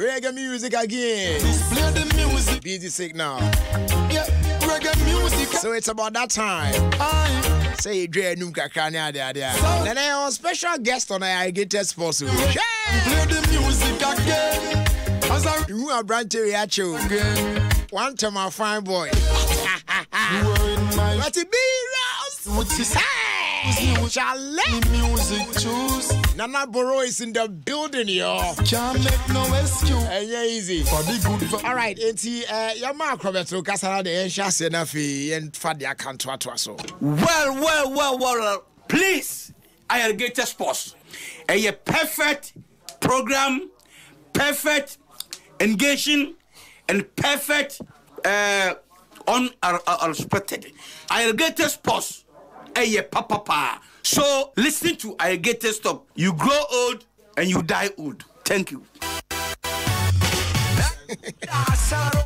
reggae music again. Play the music. Busy signal. Yeah, reggae music. So it's about that time. Say Dre Nunca Krania there. Then I have a special guest on Ayarigated Sports. Play the music again. As I you are branch Riacho. One time my fine boy. But it be Rouse. Chalet music choose. Nana Boro is in the building, yo. Can't make no excuse. Yeah, easy. For the good. All right, it's your mark, Roberto Casara, the Enchas and Afi and Fadia Cantuaso. Well. Please, Ayarigated Sports. A perfect program, perfect engaging, and perfect unexpected. Ayarigated Sports. Papa. So listen to Ayarigated Stop. You grow old and you die old. Thank you.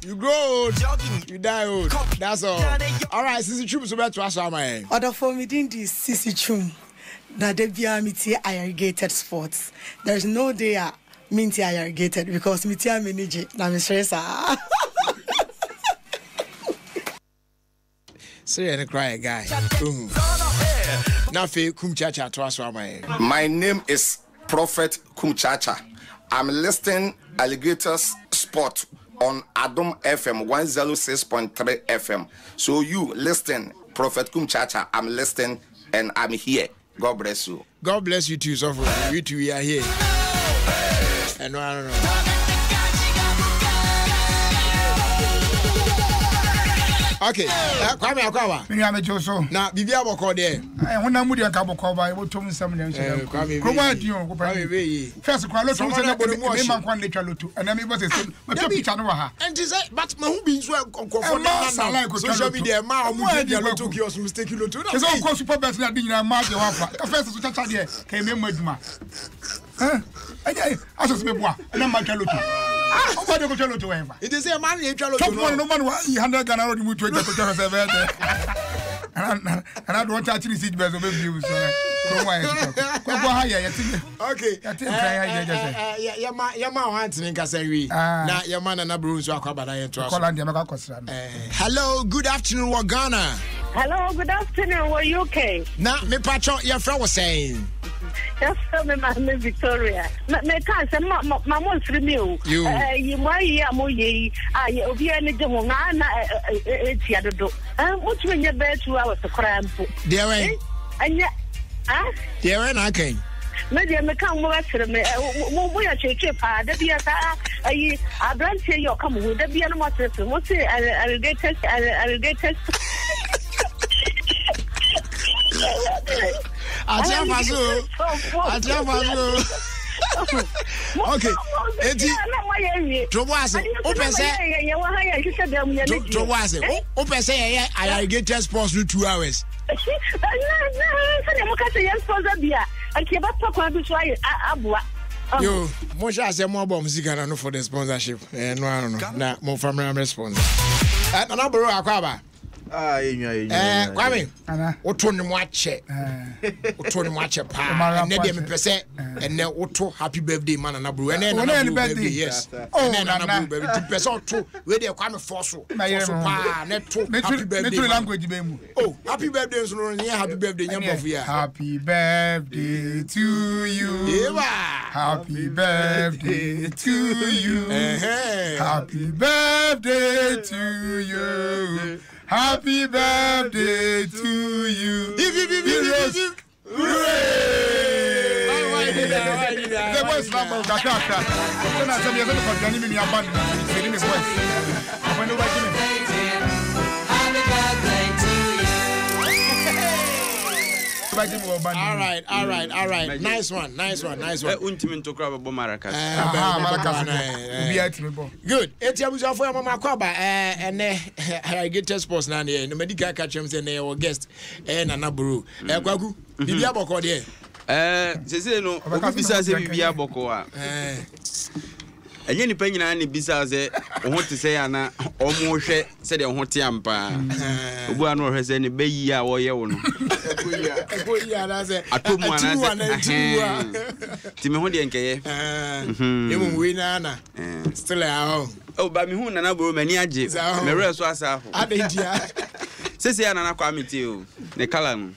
You grow old, you die old. That's all. All right, Sisi Chum, so back to us, man. Order for me, didn't this Sisi Chum? That they be Ayarigated Sports. There's no day minty Ayarigated because me tia manage. Na me stress. Say any cry guy. Now fe Kumchacha to us, man. My name is Prophet Kumchacha. I'm listing Alligators Sport on Adom FM 106.3 FM. So you listen, Prophet Kumchacha. I'm listening and I'm here. God bless you. God bless you too, so you two we are here. And I don't know. Okay, Kwame Akwawa. Me am Joso. Na bibia boko there. When I'm with you ka boko ba, we tom some dem say. Kwame dio ko pa. First kwa lotu say na bodo me man kwan letwa lotu. And me boss say me to picture no wa ha. And say but ma hu bi nso nkofo na social media ma o mu dia lotu ki os mistake lotu. Say o ko super bet na di nyina ma de wa fa. First so chacha de ka me maduma. Aso se me boa. Na ma twa lotu. What do you tell to him? It is a man you tell to no man, he handed Ghana or you to and I don't want to actually see the views. Okay, Yama wants in Cassari. Now, your man and a bruise are covered. Hello, good afternoon, Wagana. Hello, good afternoon, what UK? Now, me patron, your friend was saying. Just tell me, my name Victoria. Me can't say, Mamma, from you. You, my ye, I, Obi, and the Mona, it's the other door. What's when you're there 2 hours to cram? Dear, and yet, dear, and I came. Maybe I come work for me. We are church, the beer, I don't say you're coming with the beer, what's it? I'll get test. Okay, eti Tobwase opese ye Ayarigated Sports 2 hours. Yo, mo sha say mo bom music na no for the sponsorship. No, I don't know. Na mo family response. Na bro akwaba. Kwame, oto ni mo ache pa na dem pese ene oto happy birthday man na bro ene na birthday yes na birthday pese oto we dey Kwame force pa na to happy birthday language be mu happy birthday so no happy birthday nyamba fu ya happy birthday to you happy birthday to you happy birthday to you. Happy birthday to you. Hooray! The voice number of Kakaka. Then I said, you're going to continue in your band. Singing his voice. When you like him. All right. Nice one. Untimento crab Bomaracas. Good. Etiabuza for Mama Kwaba and Ayarigated Sports na the medical catch him say our guest na Buru. Kwaku, bibia boko there. Say no, obisa say bibia boko a. Enye ni pa nyina ni bisa say o ho te say ana Omo said the Hotiampa. Obuan or has any bay or yeono. I took one Timothy and Kay. You win, Anna. Still at home. Oh, by me, who and I brought many ages. The rest was I did. Says Anna Kwame to you, the Calam.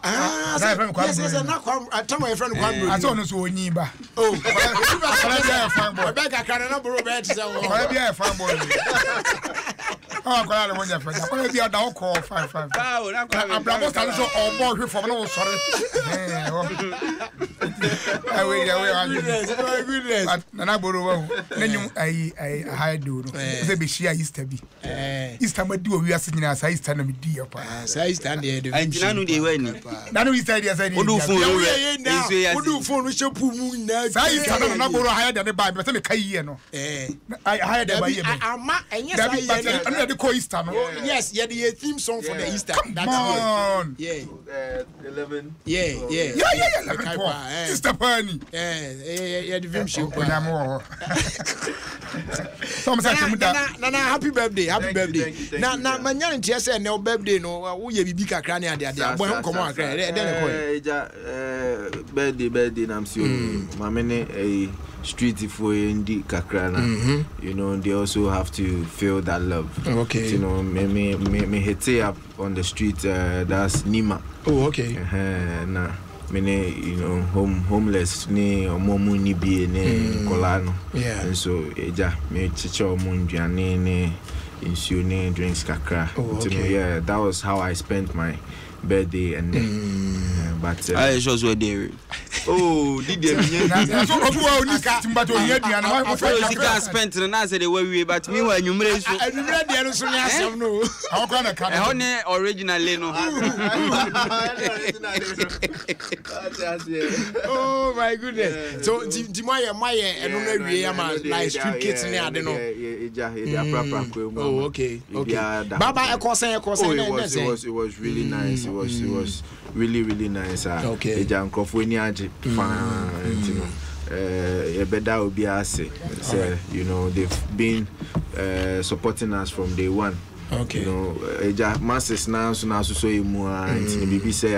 Yes, I'm not tell my friend one. I don't know so Niba. Oh, I beg I can't number of beds. I'll be a farm boy. Oh, God, I want your friend. I'm going to be a dog call 5. I'm Bravo Stanzo or more for no sorry. And I borrow. Then you I hide do. They be she used to be. Easter, but do we are sitting as I stand with dear. I stand here. I know they went. Now we said yes, I do phone with your poo moon. I not borrow higher than the Bible, but I hired them by you. I'm the Easter. Yes, yeah, the theme song for the Easter. Come on. Yeah. 11. Yeah. Easter Penny. Yeah, the film show. Nana, happy birthday. Now, my young said no birthday, no, we be big crane and the boy come on. Birthday, I'm sure. My many a street for Indi Kakrana. You know, they also have to feel that love. Okay. You know, me hit up on the street, that's Nima. Oh, okay. Nah. Many, you know, homeless ni omomu ni bi ne kolano. Yeah. And so me chicho mundia ne insu drinks kakra. Oh, okay. Yeah, that was how I spent my birthday and but I just were there. Oh, did they spent and I said they were but me when you made so I original Leno. Oh my goodness. So Dimaya and like street kids in there, I don't know. Oh, okay. Baba it was really nice. It was really nice. Okay. You know, they've been supporting us from day one. Okay. You know, masses now so you more and BB say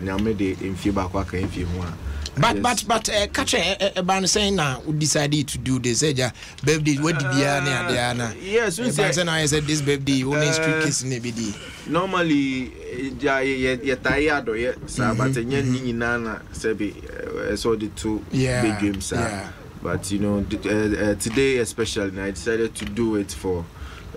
nyamede emfie ba kwa kan emfie ho a. But catch a band saying now we decided to do this birthday what did yes, we said this birthday only street kids in normally tired or but nyina sebi so the two big games but you know today especially I decided to do it for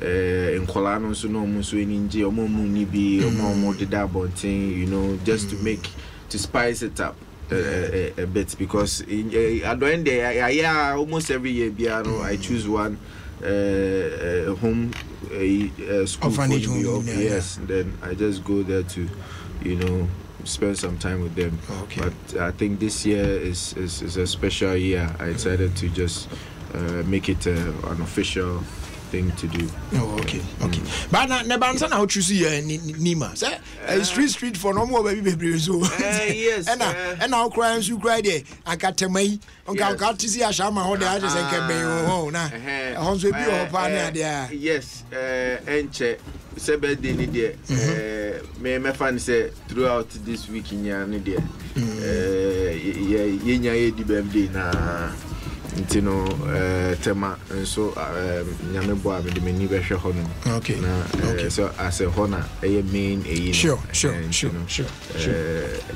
in Kolano so no muso ninje omo ni bi omo deda bontin, you know, just to spice it up a bit, because at the end almost every year I choose one home school orphanage home, yes, then I just go there to, you know, spend some time with them. Okay. But I think this year is a special year. I decided to just make it an official thing to do. Oh, okay. But now how choose Nima? Say street for no more baby so. Yes. And now crying you cry there. I got to me. Uncle got to see a shama hold the others and can be home now. Also be your partner there. Yes. And check. Sebe de ni there. Me fan say throughout this week in ya ni there. Ye di birthday na ntino tema so nyame boa me de mani be hwe ho no. Okay. So as a honor main sure.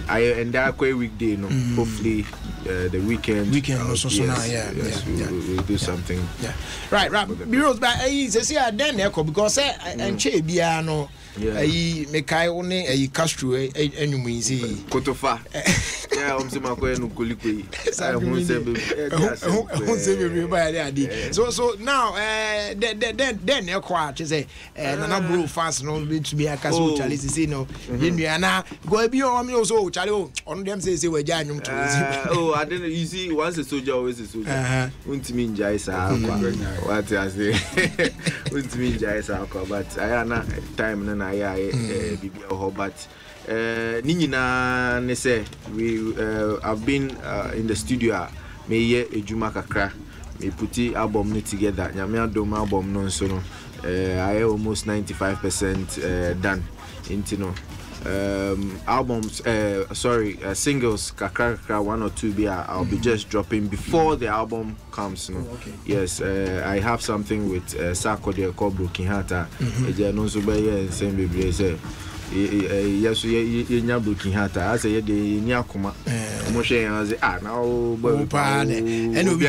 I and that weekday no hopefully the weekend also we'll do something. Right because but say then because and che bia no mekai one Castro enyumu isi Kotofa omsema ko enu kolikoi so now then say nana bro fast no to be a Castro Charlie say no you na go be on me also Charlie on them say we ja anyum to oh I didn't, you see, once a soldier always a soldier. Untimi njai sa what I say untimi njai sa but I ana time na bibi but ninyina ne say we I've been in the studio me ye ejuma kakra me puti album ni together nyame Adom album no so no I almost 95% done. Into albums, singles, kakaka 1 or 2 be I'll be just dropping before the album comes. No? Okay. Yes, I have something with Sako there called Broken Heart. Yes, you're Broken Heart. I say the Nyakuma. Moshe, I say, now, and we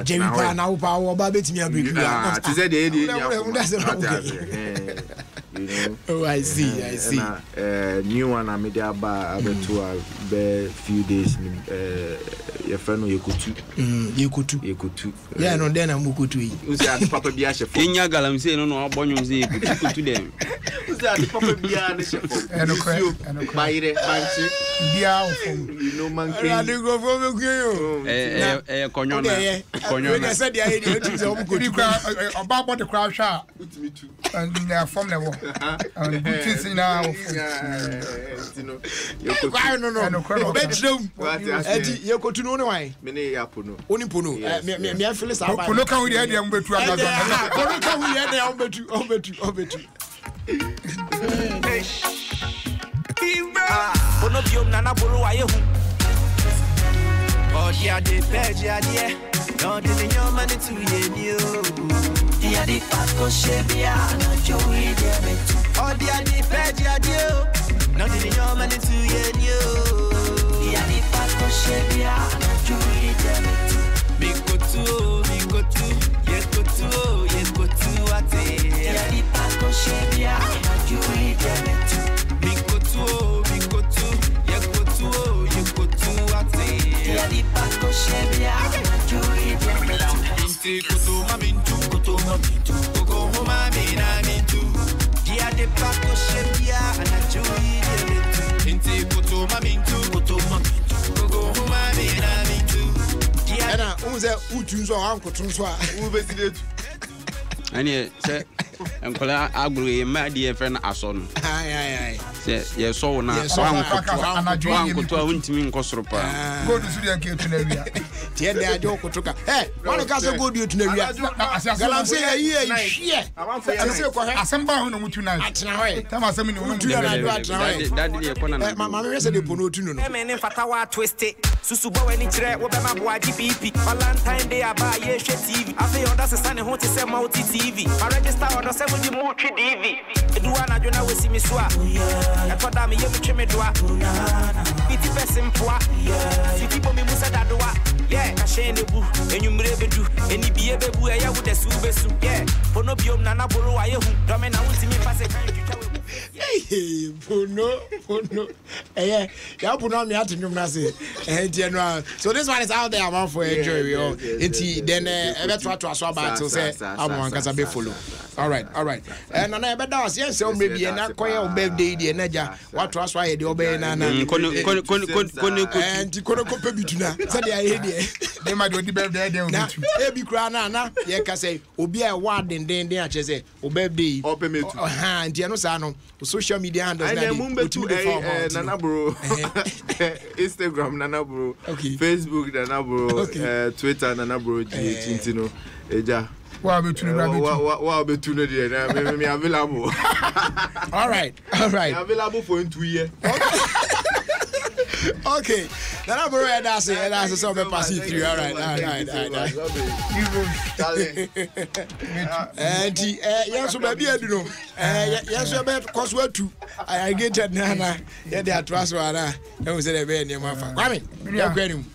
Jerry Pan, now, power, Babbitt, me, oh, I see. New one I made about to a few days. Your friend Yokutu. Yeah, no, then I'm Mukutu. Who's that Papa Biasha? In Yagalam say, no, I'm born you say to them. Who's that Papa Biasha? And a quiet banshee. You know, monkey. I do go for you. I said, the idea is about the crowd shot. And they are from the war. And Butchins in our bedroom. You go to know why. Many Yapuno. Only Puno. Me, I feel so. Look how we had them with one. Dia di Paco Shebia, no Joey Demet. Oh, dia di Pedia Dio, no Dino Mani to you. Dia di Paco Shebia, no Joey Demet. Big go to, ate. Dia di Paco Shebia, no Joey Demet. Big go to, ate. Dia di Paco Shebia, no Joey Demet. Kutu mamintu koko mami na mintu dia de Paco Shebia na Joey Demet inte kutu mamintu koko mami na mintu dia na unze utunzo ankotunzo a ubesidetu ani se enkola agro e ma die friend aso no ai se ye so na ankoto a untimi nkosoro pa go to studio nke tunawia tie de ajo kotoka one ka se go do tunawia galam se ye hwie se ko he asamba ho no mutu na atena ho tam asem ni wo mutu na do atena ho dadi ye kona na mama me se de pono tunu no me ne fata wa twist susu bo wani kire wo be ma bo GBP Valentine Day aba ye hwe TV afi onda se sane ho te se multi TV I register on se mu di mu twi DV eduwa na jona we simi so a e toda me ye mu twi me doa iti person poa si tipo me musa dadoa yeah ka shene bu enyumre bedu eni biye bebu e ya wo de su besu yeah pono biom na na boro wa ye hu do me na wuntimi pase kan twitwa we hey pono yeah ya pono me atenum na say so this one is out there man for enjoy we all enti then e be to aso about to say amon kasa be follow all right and na e be da say say o me bi na koye o birthday di na ja what to aso aye de o be na kono ko pe bituna say dey aye dey dey ma do di birthday dey o bitu e bi kura na ye ka say obi a wa den a che say o birthday o pe metu enti no sa no social media handles na nana bro Instagram nana bro Facebook nana bro Twitter nana bro Tintino eja wa betu no dey na me available all right available for 2 years okay nana bro that's so be pass it through all right and yes baby adu no yes be cause we two I get nana yeah they trust wara e we say dey be name afa kwame ya kwani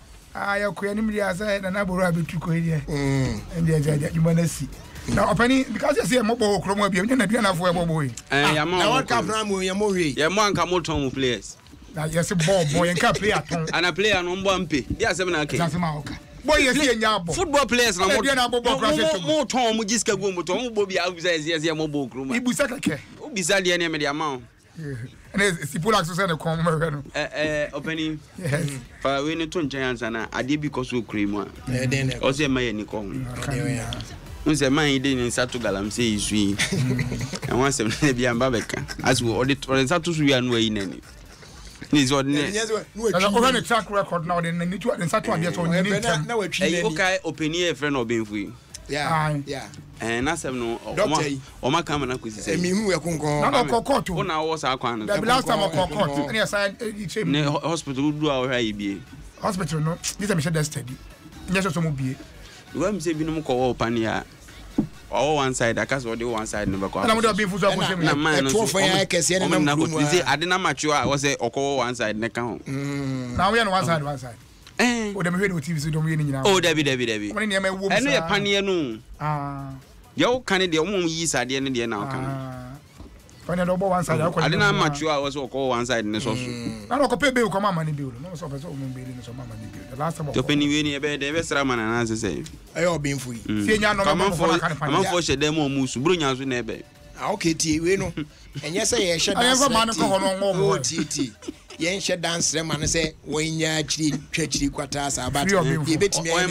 ya kwani mi ya say nana bro abetu ko here and ya jumanasi now opani because you say mobo okromo bia na bia na fo ebobo yi ya na what cap na mo ya mo we ya mo anka mo ton mo players na yes boy and player ton ana player no mbo ampe dia asem na okay asem okay boy yes nya abo football players na mo crash mo ton mo giska go mo ton mo bo bia ubisa yes mo bo okromo ibusa keke ubisa de ne me dia ma and si pola so say na kom no opani fa we ne to nchen ansa na ade bi koso okromo a o say ma ye ni kom unse man ide ni satu galam say isu and once na bia mba beka as we audit satu su ya no yi nani ni ordinary no no track record now then ni tu satu ade so ni na okay opinion friend obenfu Yeah. And that's no Oma come and I say me who are Concord. One hour the last time I Concord. And yes, hospital do our IB. Hospital, no, this is a steady. Yes, some be. You want me say, no call Pania. All one side, I can't do one side never call. I'm not being for some I didn't mature. I was a call one side neck count. Now we are on one side. Oh, the radio TV don't mean now. Oh, Debbie. I know a pioneer no. Yo, can it the woman years at the end of the now? When I know one side, I didn't mature. I was call one side in the social. I don't pay bill, come on, money bill. No, so building some money bill. The last time, the penny in a bed, the best Raman and as I say, I all been free. Come on for a demo, Moose, bring us in a bed. Okay, we know. And yes, I should have a man on TT. Yen should dance them and say, when you actually churchy quarters about you bet me a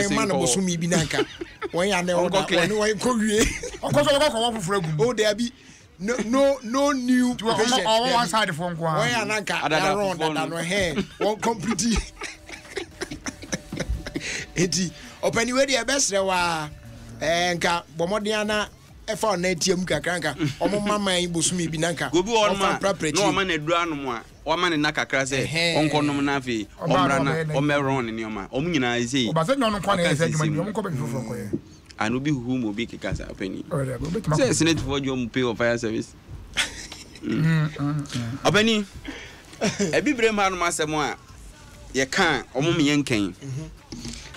man of Sumi Binaka. When I know what I call you. Oh, there be no new patient. One side from Why an anchor around and her hand won't complete. Eti, open you the best and Bomodiana. For netium kakranka omo mama ibosumi binanka go bi on no man edu anum a man na kakra se onkonom na afi omra na omeron ne nioma nyina ise o ba se nyon kwa na ese adwuma ni ko be foforo ko ye anu bi hu mo bi kekasa opani se senate for you pay of fire service opani e bi bre ma no masem a ye kan omo me yenkan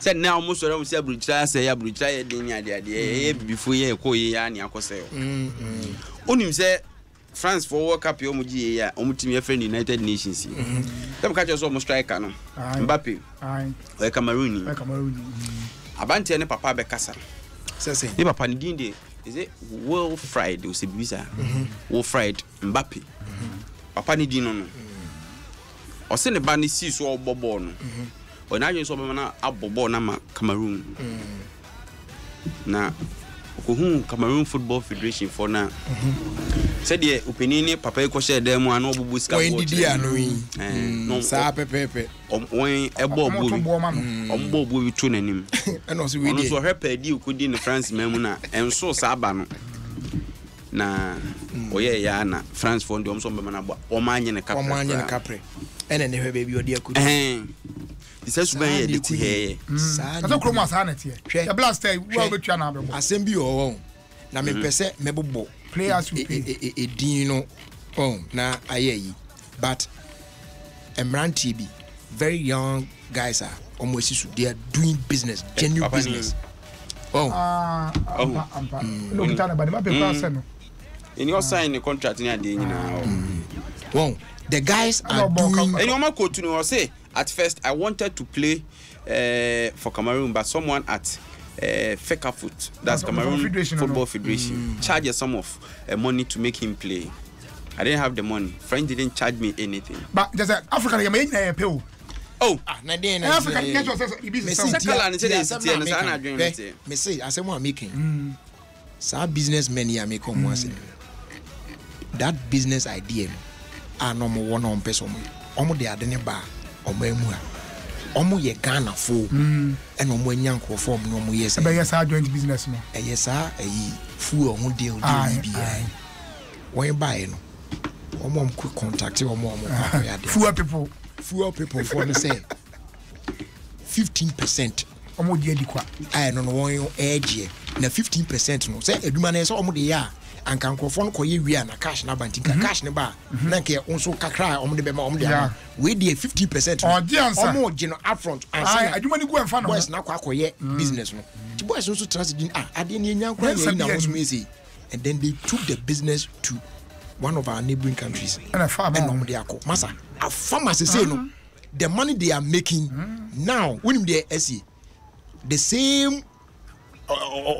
said now most of them say Bruchra say ya Bruchra de nya de before ye ko ye ya ne akose onim say France for World Cup yo muji ya omutimi friend United Nations dem catch us almost striker no Mbappe we Cameroon abante ne papa be kasa say ne papa ne din de is it well fried o se bisa well fried Mbappe papa ne din no o se ne ba ne si so obobo no when I saw na abobo na ma Cameroon na ko Cameroon Football Federation for na said the opinion papa ko share dem an obubu ska no sa pepepe when ebo obo to nanim and also we so help di ko di in France memu na enso sa aba no na oye ya na France for ndom so be na bo o ma anye ne kapre ene ne hwe baby odi akudi this is when you did here. That's a chroma sanity. The blast well between our assembly or na me pese mebobo players who a dino na aye but Emran TB very young guys are almost they are doing business genuine business in your sign the contract in now the guys are doing and your coach to say at first I wanted to play for Cameroon but someone at Fekafoot, that's Cameroon Football Federation, charged a sum of money to make him play. I didn't have the money. Friend didn't charge me anything. But there's an African you made a pill. Oh, African me say I say what I'm making. So businessmen here make come once. That business idea are no more one on person. Omo de adene ba omo emu omo ye Ghana fo and omo nyanko form no omo yes be yes our joint business no yes fu omo deal bia when buy no omo quick contact omo ya de fuel people for the say 15% omo de adikwa no one edge na 15% no say eduma na say omo de ya anka nkrofo no koye wi na cash na bantinka cash ne ba na nke onso kakra omo de be ma omo de ama we dey 15% omo je no upfront and say adwuma ni gu enfa no boys na kwa koye business no the boys also transit ade ne nyankwa na wo so say and then they took the business to one of our neighboring countries and omo de akọ masa a pharmacy say no the money they are making now when they see the same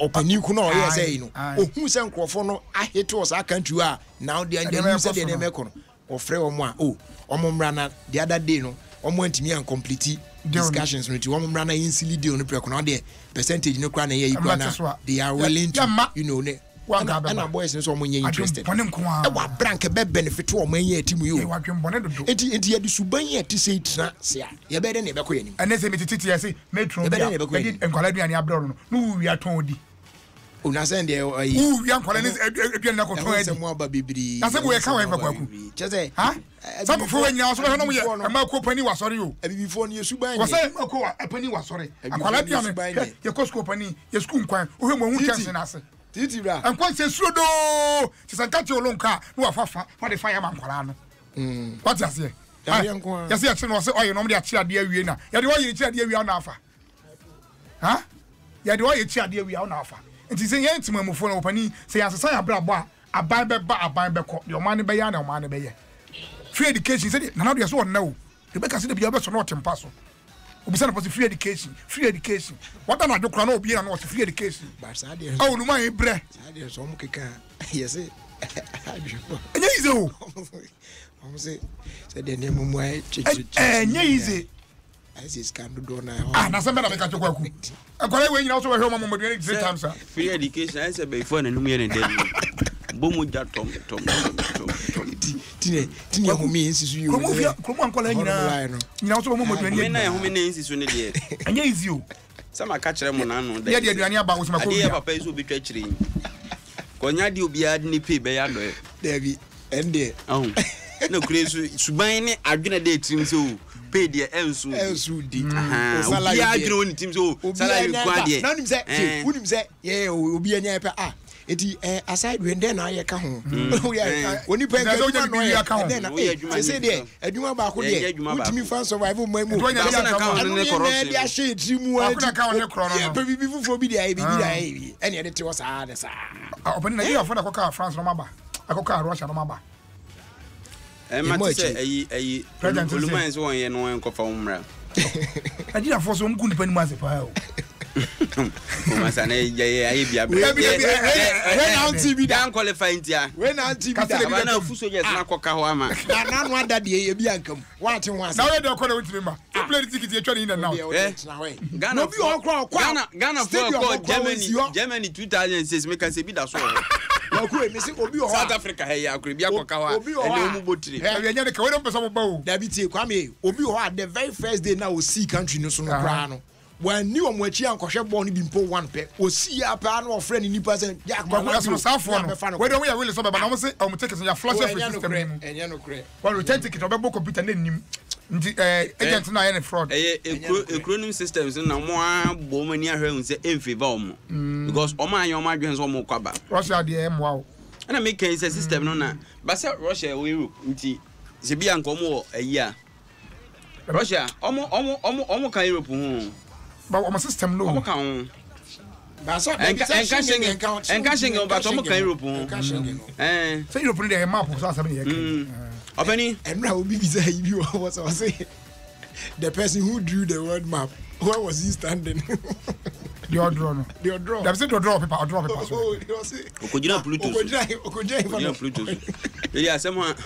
opinion kuno or yes say no ohun se nkrofo no ahete us our country now they are say they make no ofre omo omo mra na the other day no omo antimi and complete discussions no ti omo mra na insili deal no preko no the percentage no kra na ye equal na they are willing to and boys and so many interested. Our brank a benefit to my team. You are India Subaya to say it's you better never queen. And as a metiti, I say, Metro, and Calabian Abdon. No, we are told. Unasend young colonies, some more baby. That's a way I can't just say, huh? Some before you also know a Marco Penny was sorry. Before you Subai was a penny was sorry. And Calabian, your cost company, your school quite, who won't chance in us. And quite says Sudo, she's a catch your long car, no, for the fireman Colano. What's that say? Yes, yes, was all you normally at Chia dear Vienna. You're the way you chat dear we are now. Huh? You're the way you chat dear we are now. It is a young to phone opening, say as a sign of Brabba, a buy back, your money by your money by ye. Free education said it, none of your son no. Rebecca said the others are not in Paso. We said about free education, free education. What am I doing? No, be not free education. Oh, no, my bread. Yes, it. And easy. Said the name of my and easy. As is can do now. Ah, somebody make a joke. I'm going to also a home moment 3 times. Free education, I said before and Numian and then Boom that Tom. Tina means you. Come on, calling you also when I means is when it and yes, you. Some are catch them on the idea about my papa will be treachery. Conya do be ad nippy by Debbie and there. Oh, no crazy. Subine, I've been a day so. Pay the Elsu did. Salary, I don't team so. Salary, none of that. Wouldn't say, yeah, will be a napa. Ah, it aside when then I come. When you pay the account, then I say, there, I do about who me for survival. My move. I shade you more before for the IB, and yet it was hard as I open the year for the Coca France Romaba. I Coca Russia Romaba. A president is 1 year no one confirm. I didn't force some good penny massive. When qualifying here. When Auntie Cabana Fuso yes, Nakawama. Not one that ye be come. What you want? Now I don't call it remember. You play the ticket you're trying now. Ghana for Germany 2006 make us be that so. South Africa hey Akribia Kokawa and Omubotri. We are the person about Dabiti Kwame. Obi the very first day now see country no so no. When new Mwachi and Kosha born in Po 1 pet, or see a pan or friend in person, Jack, whether we are really so, but I must say, I'm taking your flash system and Yano. Well, we take it about computer name. Agents and any fraud. A chronim systems and no more woman near her and say, Enfi bomb. Because all my young migrants are more cover. Russia, the M. Wow. And I make a system no, but Russia will be Zibian Como a year. Russia, almost Europe. But my system no account. And cashing about Europe. So you put a map of something. Opening and now be you what I say. The person who drew the word map, where was he standing? Your draw. Your draw. That's it, your draw paper, draw paper. Could you not Pluto? Yeah, someone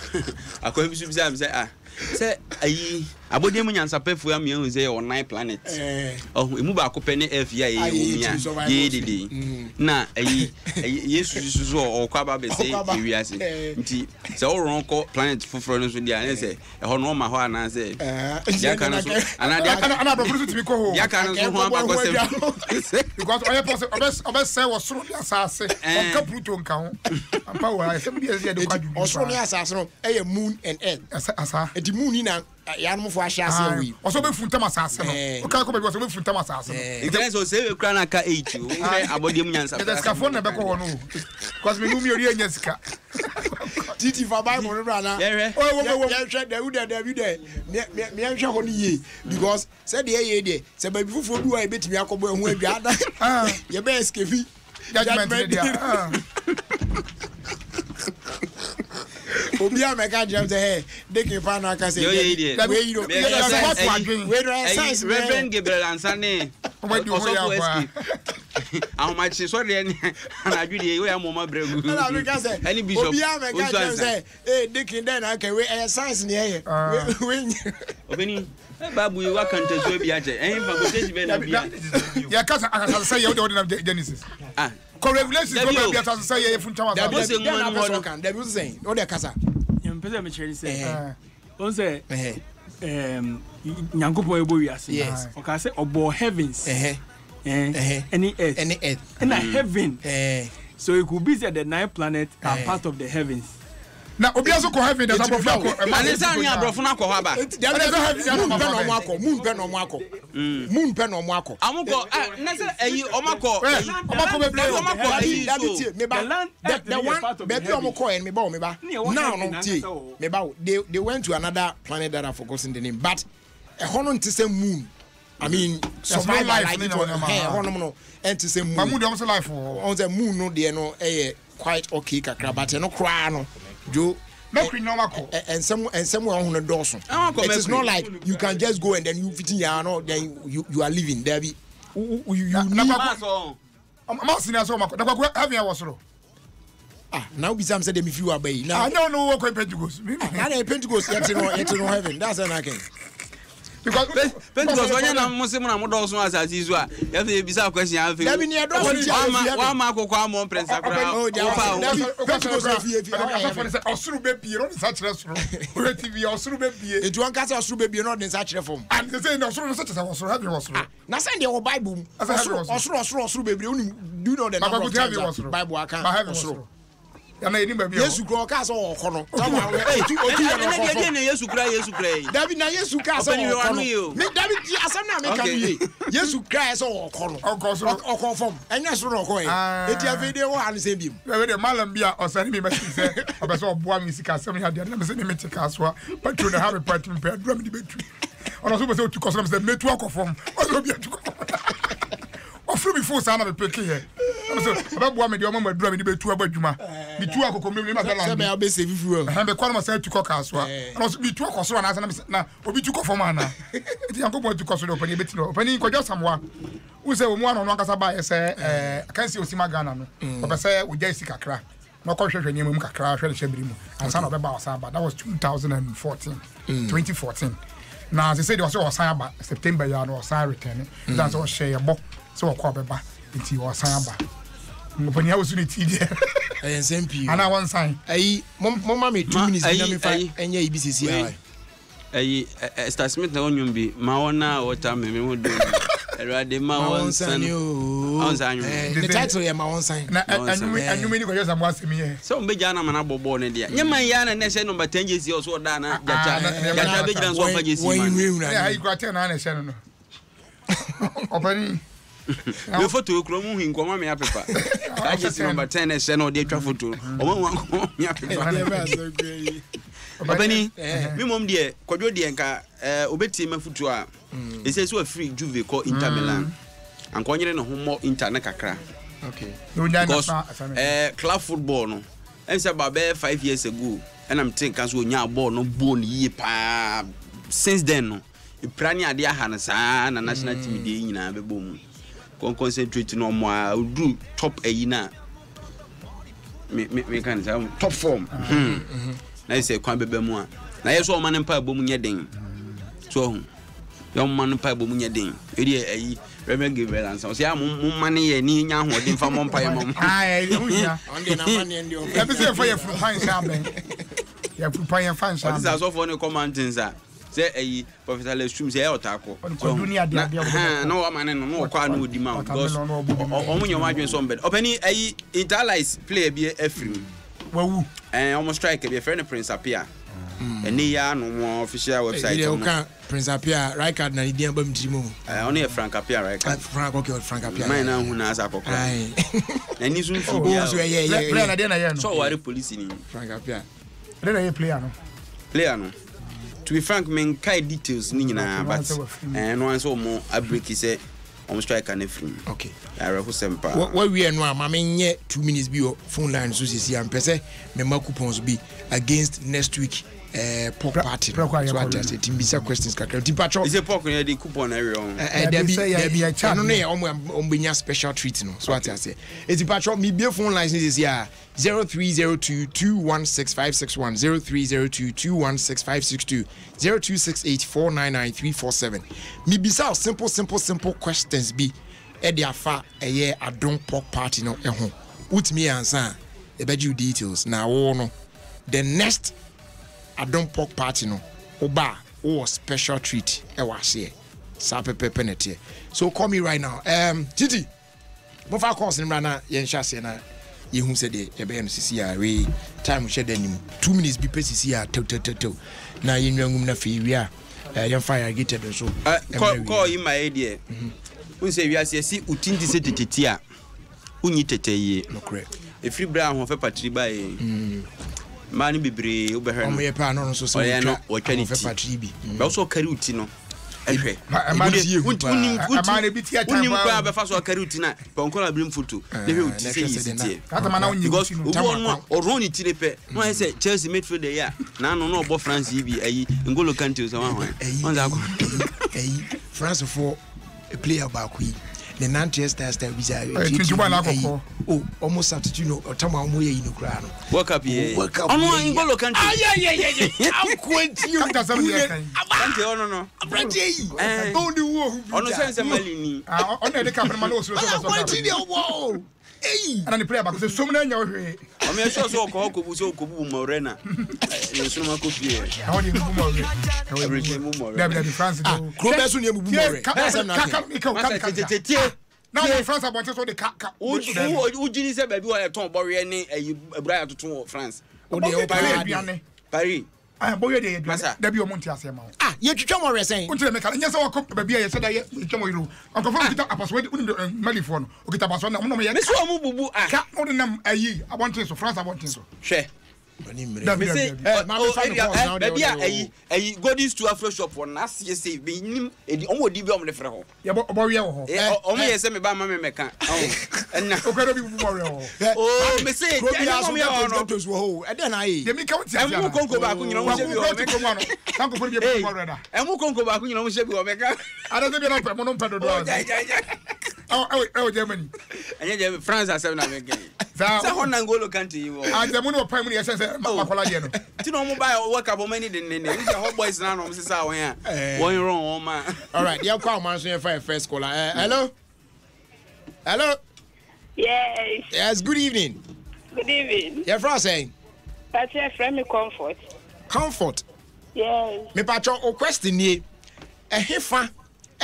I could say, say, I would even answer pay for me say on 9 planets. Oh, we move our company FIA. Nah, yes, or Quaba say, so all wrong planet for friends with the answer. A whole normal one, I say, because I must say was through the assassin and Pluto count. And power, I said, a moon and earth. The moon in a Yam for a chassis. Also, be Funtamas. Okay, come was a Funtamas. It can also say a Cranaka 8 about the Munians. That's a phone number. Because we knew your Jessica. Titi for Bible runner. Because said the A. Said before do I bet me a couple of gather. Your best give me judgment. Obia meka jam say they can find out say where you Reverend Gabriel Ansane how much is what then and I do the way I'm mama bregu any bishop Obia meka jam say eh they can then okay we science near Obeni babu you work contest we be ate eh for go say be na bia ya kasa say you dey Genesis Regulations go be at say you fun chama. That was saying. No dey kasa. Yem pese me chere say. On say Nyankopon ebo wiase. Yes. O ka say obo heavens. Any earth. And heaven. So it could be that the 9 planets are part of the heavens. Now, Obiaso ko heaven that's above Flacco. Manisanya brofuna ko haba. Moon pen on Marco. Amuko na say eyi omako the one baby omako and me ba now no tie me ba they went to another planet that I forgotten the name, but a hono to say moon. I mean, survival like it was no and to say moon. Moon almost life on the moon no dey no quite okay kakra, but no cry no Joe and somewhere on the doorstep. It is not like you can just go and then you fit in your no, then you are living there. You now be some said if you are bay. Now I don't know what Pentecost. Pentecost yet no heaven. That's an again. Because Pentecost when na Muslim na mo do so asasi so a ya fe bisa question an fe wa ma kokwa mo prince akra o Pentecost osuru be bie no sa kire soro o TV osuru be bie etu an ka say osuru be bie no de sa kire fom and they say no osuru sa kire osuru have osuru na say the Bible osuru be bie do you know the number of Bible aka osuru yana eni ba bi Yesu kro ka so okono Yesu kra David na Yesu ka so okono me David asam na me ka bi Yesu kra so okono okofom enya so no okoye eti afede wo han se bim we de malam bia osani me message say obeso oboa me sika asem ya de na me se me tika aso patro na have party me pe drum di betu ona so be say tu koso me say metu akofom o bi atu ofru mi fo sana be peke here so ababo me de o ma drum di betu abadwuma bitu akoko me ma gala se me obe se fifu ha be kwano ma say tu koka aso ona so bitu akoso na na obi tu kofom ana eti yankobo tu koso de opani beti no opani ko josamwa wo se wo mu ano no akasa ba ye se akansi osima Ghana no obe se wo jai sikakra no ko hwehwe nyemu mu kakra hwele hwebiri mu ansa na obe ba osaba that was 2014 na they say they was osaba September ya no osaba return that's what share bo so ko beba nti osaba opani ha wosu ni ti de SMP ana one sign ayi mama me 2 minutes na me fa enya ibcc ayi Star Smith na onyum bi ma wona water me mo do erade ma won san on san the title ya ma won san na anyumi ni ko yesa mo asemi ye so mbe jana mana bobo ne dia nyema ya na ne se number 10 jesi o so da na jacha be jina so fa jesi man ya ayi ko ate na se no opani we photo kro mu hin kwama me apepa ka jesi number 10 ne se no de twa photo o mo wan me apepa opani mi mom de kwadwo de nka obeti ma photo a e say so free Juve ko Inter Milan anko nyere no homo Inter na kakra okay because club football no en say ba 5 years ago and I'm think as we nya ball no bone yi pa since then no e prani ade aha na sa na national team de nyina be bom kon concentrate no mo a do top ayi na me kan say top form na say kwan bebe mu a na yeso o man mpa bom nye den so yo man pa bo munya den eri ayi remember give balance so say mo man ye ni nya ho den fa mo mpa ye mo hunya on dey na man ndi o e be say for ye fu pan sha ben ye fu pan ye fan sha this is so for no commenting say ayi Professor Lestrum say e otako so dunia dia no wa man no kwa no di ma because o mo nya wadwen so mbed opani ayi Interlice play bi afrim wawu almost strike bi friend Prince Apia eni ya no official website no Prince Apia right card na dia bam dirimo only a Frank Apia right card Frank okay Frank Apia mine na hu na asa kokra eni sun fu bia so yeah player na dia na ye no so wari police ni Frank Apia dey na ye player no to be frank men kai details ni nyina but no answer mo abreak say on strike an free okay ara ho sempa what we no am menye 2 minutes bi phone line so sisi am pese me ma coupons bi against next week pork party so I just say questions kakra tipatcho is a pork na the coupon area on there be no no ombenya special treat no so I say tipatcho me be phone line sisi ya 0302216561 0302216562 0268499347 me bisa simple questions bi Edi afa eye Adom Pork Party no eho. Utimi ansa e beju details na wo no. The next Adom Pork Party no oba or special treat e was here. Sapepe penete. So call me right now. Titi. Before course in rana yen shase na ye said the ebe no sisi a we time share denim 2 minutes be sisi a tew na yen nwangum na fe wi a yen fire gated so call in my idea un say we ase si utinti se tetete a unyi teteye no correct e free bra ho fe patri ba e mani bebre obehwe no ye pa no so so wo twa ni patri bi ba so kari uti no ehwe amane bi tia tan ba unim ba fa so kari uti na ponkola brim photo ehwe uti se yiti kata mana unyi because no oron ni tire pe no I say Chelsea midfield there ya na no no obo France bi ayi Ngolo Kante so wan za ko ayi France for a player back we the Manchester Stars visa oh almost substitute no otama omo ye no kra no work up here ono Ngolo Kante I'm quench you Kante no Brady only wo ono sense malini ono de ka prema no so wow hey ana ni player back so so na nya ohwe o me so ko bu morena so ma ko pie how dey bu more every France do Krobe so ne bu more na France about so the ujini se baby wa ton bore ni ebra atoto France o de Paris boye de da bi o monti asema ye twetwa mo resen unti me kala nya se wakọ ba bia ye se da ye twetwa mo yiro anko fa kita apaswede unim malifo no o kita paswa na mo me ye me so mo bubu ka o de nam ayi abontin so France abontin so hwe me say baby ayi godis to afro shop for na say be nim edi omo di bi omo de frɛ ho ye bo we ho omo ye se me ba ma me meka na o ka do bi bu mo we ho oh me say omo ye ho no e dey na yi ye mi ka wuti asia emu konko ba ku nyina mo se bi o meka no sanko for bi bu mo reda emu konko ba ku nyina mo se bi o meka ada se bi na pe mo no pe do do Germany anya France asem na meka sa ho na Ngolo Kante yi wo mo no pa mu ye se makola je no ti no mo buy work up many de ne we hot boys na no mo sisa won ya won wrong on man all right you call man so your first caller hello yes good evening your friend saying that's your friend me comfort yes me patcho o question ni hefa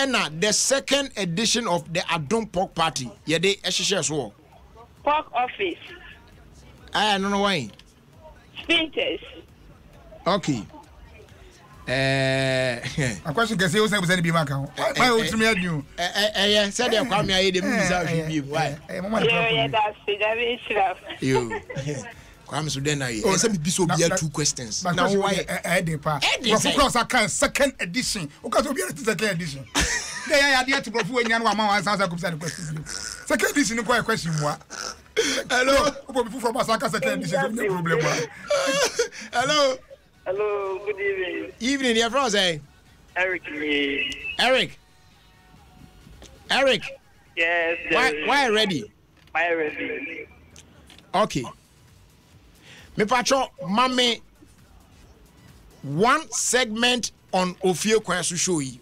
na the second edition of the Adom Pork Party ye dey ehihye so Pork Office no no why Spinters. Okay. A question can say you say be maka. Why would me adu? Yeah, said you come here the music be why? Yeah, that's it. You. Kwame so then I say me be so be 2 questions. Now why dey pa? Of course I can second edition. O ka so be second edition. There ya dey to go for enyan wa ma answer questions. Second edition no question wa. Hello. Obo before from Masaka second edition no problem. Hello. Hello, good evening. Evening, your friend say. Eric. Yes. Why ready? Why ready? Okay. Me patcho mame one segment on Ofie Kwanso show yi.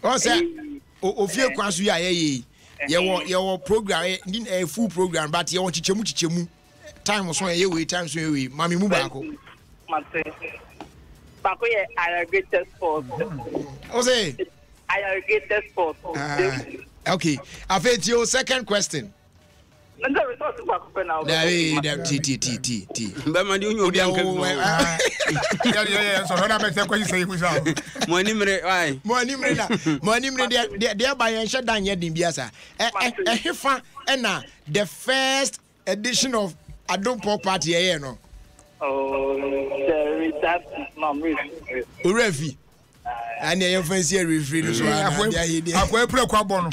O say Ofie Kwanso ya ye your program a full program but you want chichemu time so ye we time so we mami mu baako baako ye Ayarigated Sports o say Ayarigated Sports okay after your second question no result baako pe now t ba ma di unyo bi anka yeah so na be say question say you say mo animre they by en shedan ye din biasa hefa na the first edition of Adom Pork Party here no that is not me Refi and your fancy referee no so akwa epre kwa bono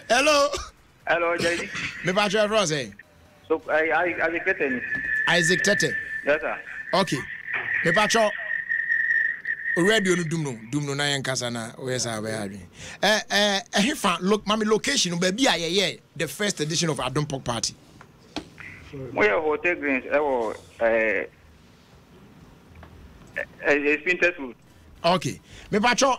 hello Jerry me ba try for say so Isaac Tete yes sir okay me ba try radio no dum no na yen kasa na we say ba ya hefa look mami location ba bia ye the first edition of Adom Pork Party we have hotel greens Spinters food okay me ba try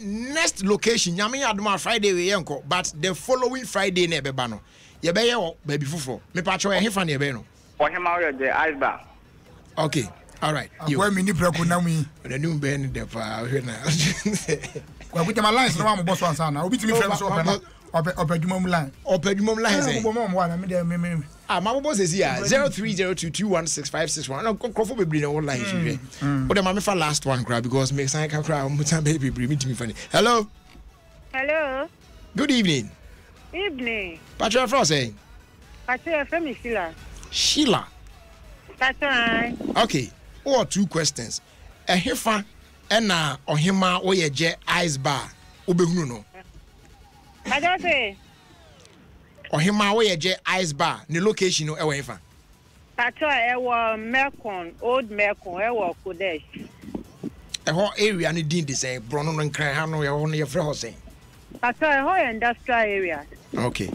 next location nyame adoma Friday we yenko but the following Friday na ebeba no ye be ye baby fufuro me pa cho he fa na ebe no ohema we the ice bar. Okay, all right. Where me ni preko na mu the new ben the pa we na we put my lines no am boss one sana obi ti me friend so opadwumam line say me my boss is here 0302216561 no crofo be bring on line hwe o dem ma me fa last one cry because me sign can cry mutan baby bring me to me funny. Hello Good evening Patrick Frost saying Patrick from Sheila That's right. Okay, or two questions. A hefa ena ohima oyeje ice bar obehunu no. I don't say. Ohima oyeje ice bar ne location no ewe hefa. Patrick Mekon, old Mekon, ewo Kodesh. Eho area ne din de say brono no nkran ha no ye ho no ye frɛ ho say. Patrick ho industrial area. Okay.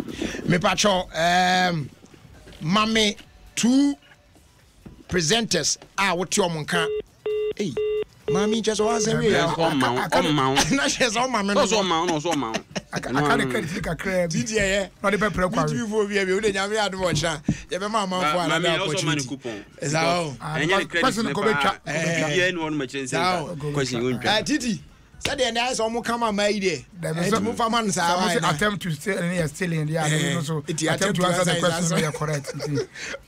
Me pacho mame two presenters what your monka hey mami just was a real na she so mama no so mama I can't critic a crab did you not the pepper kwa you for we dey nyame adom ocha ye be mama for another opportunity is how person go be twa ye no one machine question you titi said the nice omo come my dey and move for man say attempt to still in the so attempt to answer the question you are correct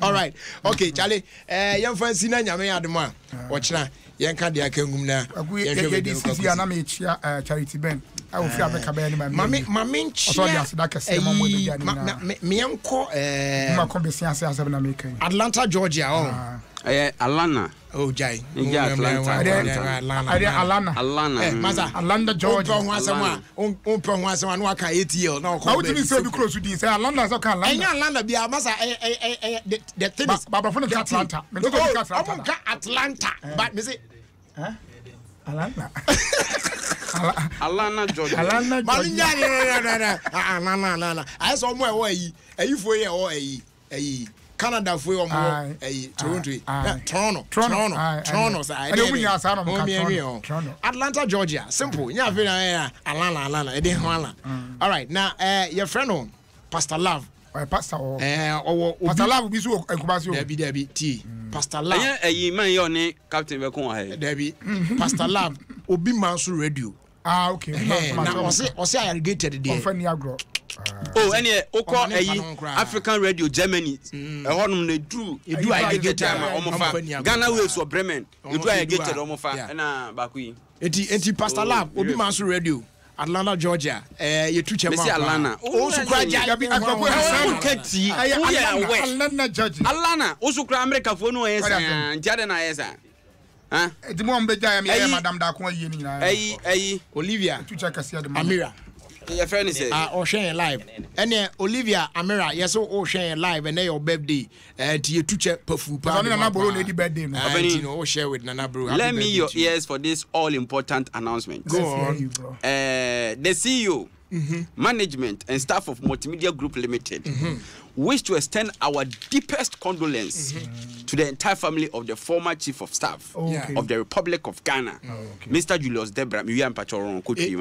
all right okay Charlie yam fancy na nyame adom a ochira yen ka de akangum na ye this is na me chia charity ben I will feel make be any mami so dia se da kase mo mo be dia na me yanko ma ko be sianse asem na me kan Atlanta Georgia Alana oh jai Alana masa Atlanta Georgia on pe ho asema no aka ATL na ko be say be close to din say Atlanta so kan Atlanta Atlanta bia masa the thing is baba for Atlanta me go Atlanta but me say Alana Georgia Alana I saw mo e wo ayi fo ye wo ayi Canada for your Toronto Atlanta Georgia simple nya fe Alana e dey Alana all right now your friend on Pastor Love Pastor Pastor Love bi so ekubasi o Debbie T Pastor Love man yo ne captain be kon ha Debbie Pastor Love obi manso radio okay na ose Ayarigated dey ofani agro oh any oko African radio Germany ehonum na edu Ayarigated ma omofa Ghana waves or Bremen edu Ayarigated omofa na baku enti Pastor Lab obi manso radio Atlanta Georgia you two chema Alana osu kra Atlanta Georgia Alana osu kra America fo no yesa jade na yesa edi mo mbeja ya madam da ko ayi ni na Olivia tu check kasi adem Amira your friend is or share live and Olivia Amira yes o share live and your birthday to you tuche perfu pa na bro lady birthday no share with Nana bro. Let me your ears for this all important announcement. Go on. The CEO management and staff of Multimedia Group Limited wish to extend our deepest condolence to the entire family of the former Chief of Staff of the Republic of Ghana, Mr. Julius Debra,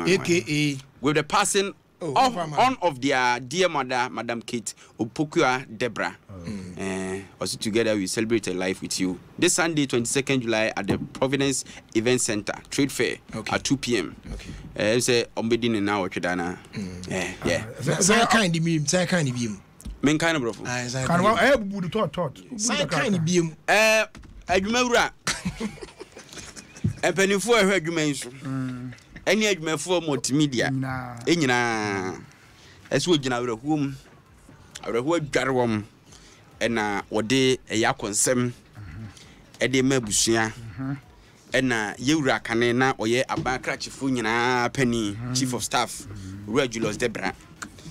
aka with the passing of their dear mother, Madam Kate Opokua Debra. Also together we celebrate a life with you this Sunday 22nd July at the Providence Event Center Trade Fair at 2 p.m. Say ombedin na ochedana say kind of meme say kind of meme men kind of bro kan wa bubu tot say kind of meme adwumawura empanifo ahwe adwuma nso eni adwumafo multimedia enyina eso ogina awrahuom awrahu adwarewom ena wode eya konsem ede mabusua ena yewura kane na oye abakra chifu nyina pani chief of staff Julius Debra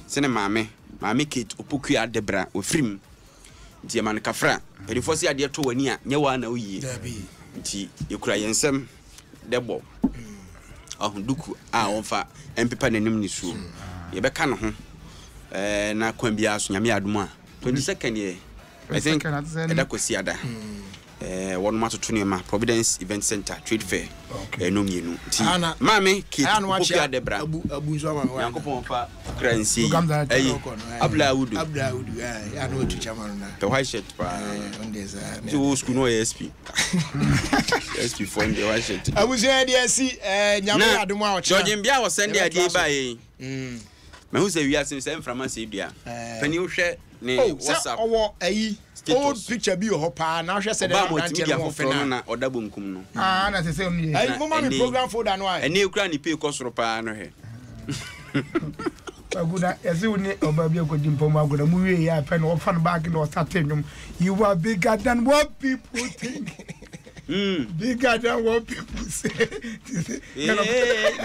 sene maame Kate Opokua Debra ofrim nti man kafra perifo se ade to wani a nyewa na oyi nti yekura yensem debo ahunduku a onfa empepa nanim ni suo yebeka no ho na kwambia so nyame adom a 22nd ye I think that kwasi ada one matter to Nema Providence Event Center Trade Fair. No mienu. Mami kid Popia Debra Abuzama Yankopon fa Crancy Abla Wood I know to Chaman the white shirt on this school no SP SP for the white shirt I was here see Nyama Adom George Mbia was send the idea by me who say we are same from us dia when you share WhatsApp old picture be your pa now she said that na odabonkum no na say say hey mama me program folder no ai ene kura ni pay cost ro pa no he aguda ese woni oba bi akodi mpom aguda mu wie ya pa no fan bag no start nyum you are bigger than what people think bigger than what people say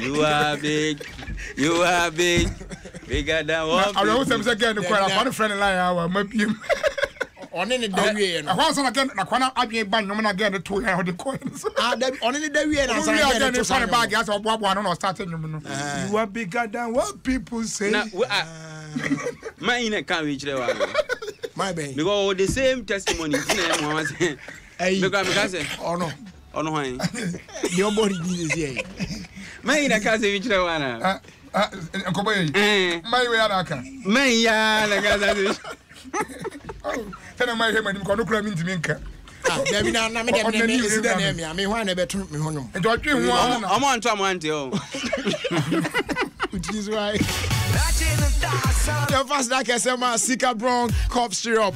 you are big bigger than what I was say again the quite friend line our mapim on any day no I was again na kwana adwen ban nyom na again to how the coins on any day we na say again to fan bag as oboabo no start nyum no you are bigger than what people say my in can we chire wa my baby because the same testimony na mo wa say because say ono hwan your body is here my in can say we chire wa na nkoboy my we adaka my ya na ka say tena mai hema nim ko no kura mi ntimi nka baby na me dem me isi da na me hwan na betu me honum e do twe hu omo anto amante o which is why your fast that kesema Sika Brown cough syrup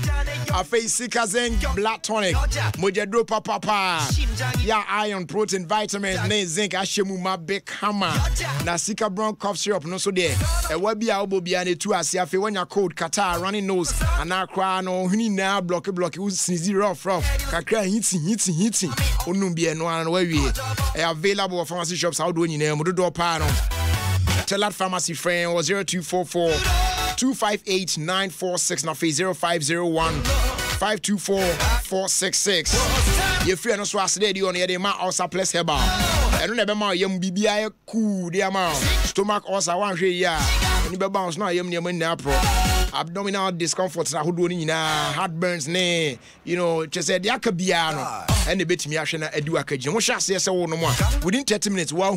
a face Sika Zinc black tonic mojedro papa ya iron protein vitamins na zinc ashemu ma big hammer na Sika Brown cough syrup no so there e wa bia obo bia na tu ase afi wanya cold catarrh running nose ana kra no huni na block u sneeze rough kakra hiti onum bia no an wa wie e available for pharmacy shops how do nyina mo do pa no tell that pharmacy friend or 0244 258-946 na face 0501 524-466 ye free no so asede di on ye de ma ulcer plus herbal eno na be ma yam bibia cool de ma stomach ulcer wan hwe ya ni be bounce na yam ne na pro abdominal discomfort na hodo ni nyina heartburns ne you know chese de akabia no ene betimi ahwe na adu akagye ho hwe ase se wo no mo within 30 minutes wa hu